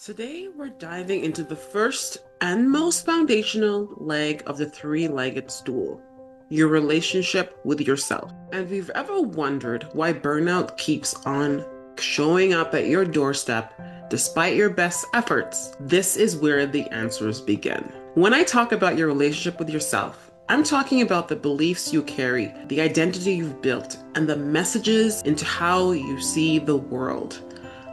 Today, we're diving into the first and most foundational leg of the three-legged stool, your relationship with yourself. And if you've ever wondered why burnout keeps on showing up at your doorstep despite your best efforts, this is where the answers begin. When I talk about your relationship with yourself, I'm talking about the beliefs you carry, the identity you've built, and the messages into how you see the world.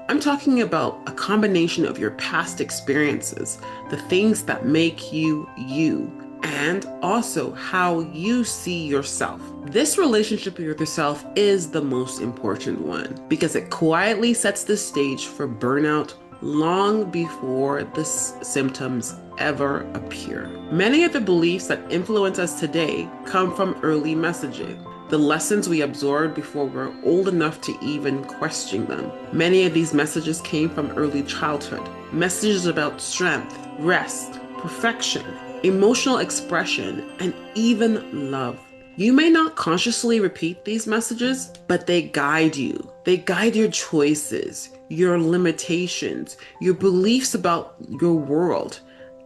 I'm talking about a combination of your past experiences, the things that make you you, and also how you see yourself. This relationship with yourself is the most important one because it quietly sets the stage for burnout long before the symptoms ever appear. Many of the beliefs that influence us today come from early messaging, the lessons we absorbed before we're old enough to even question them. Many of these messages came from early childhood, messages about strength, rest, perfection, emotional expression, and even love. You may not consciously repeat these messages, but they guide you. They guide your choices, your limitations, your beliefs about your world,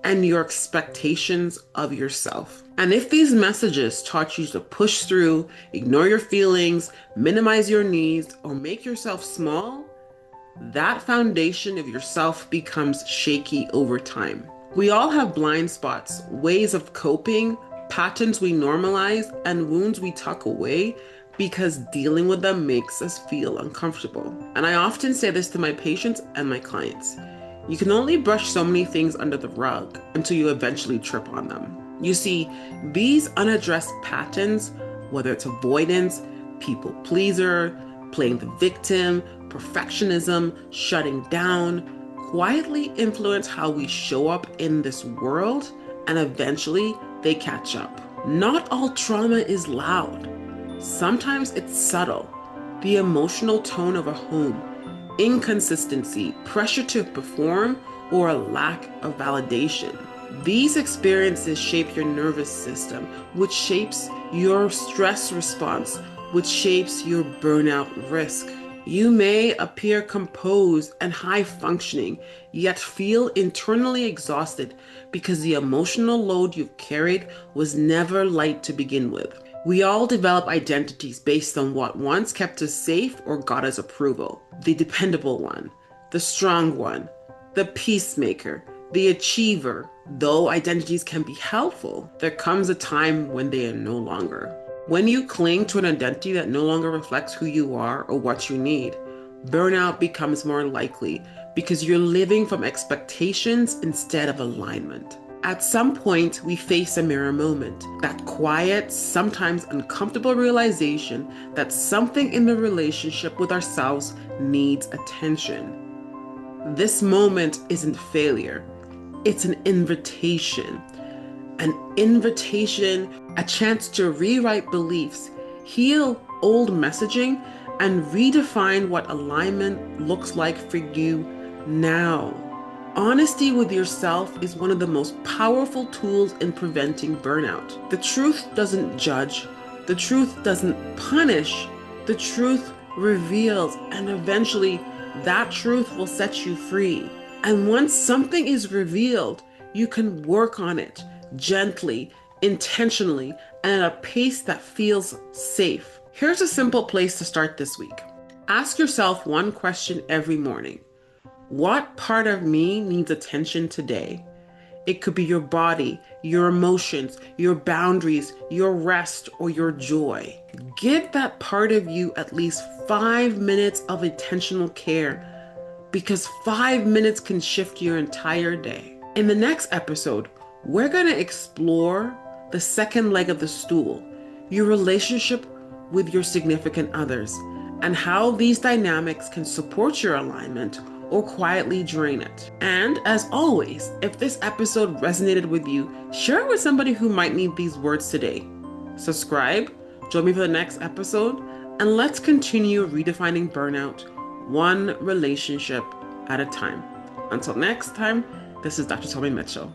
and your expectations of yourself. And if these messages taught you to push through, ignore your feelings, minimize your needs, or make yourself small, that foundation of yourself becomes shaky over time. We all have blind spots, ways of coping, patterns we normalize, and wounds we tuck away because dealing with them makes us feel uncomfortable. And I often say this to my patients and my clients. You can only brush so many things under the rug until you eventually trip on them. You see, these unaddressed patterns, whether it's avoidance, people pleaser, playing the victim, perfectionism, shutting down, quietly influence how we show up in this world, and eventually they catch up. Not all trauma is loud. Sometimes it's subtle. The emotional tone of a home, inconsistency, pressure to perform, or a lack of validation. These experiences shape your nervous system, which shapes your stress response, which shapes your burnout risk. You may appear composed and high functioning, yet feel internally exhausted because the emotional load you've carried was never light to begin with. We all develop identities based on what once kept us safe or got us approval. The dependable one, the strong one, the peacemaker, the achiever. Though identities can be helpful, there comes a time when they are no longer. When you cling to an identity that no longer reflects who you are or what you need, burnout becomes more likely because you're living from expectations instead of alignment. At some point, we face a mirror moment, that quiet, sometimes uncomfortable realization that something in the relationship with ourselves needs attention. This moment isn't failure, it's an invitation. An invitation, a chance to rewrite beliefs, heal old messaging, and redefine what alignment looks like for you now. Honesty with yourself is one of the most powerful tools in preventing burnout. The truth doesn't judge, the truth doesn't punish, the truth reveals, and eventually that truth will set you free. And once something is revealed, you can work on it gently, intentionally, and at a pace that feels safe. Here's a simple place to start this week. Ask yourself one question every morning. What part of me needs attention today? It could be your body, your emotions, your boundaries, your rest, or your joy. Give that part of you at least 5 minutes of intentional care, because 5 minutes can shift your entire day. In the next episode, we're going to explore the second leg of the stool, your relationship with your significant others, and how these dynamics can support your alignment or quietly drain it. And as always, if this episode resonated with you, share it with somebody who might need these words today. Subscribe, join me for the next episode, and let's continue redefining burnout one relationship at a time. Until next time, this is Dr. Tomi Mitchell.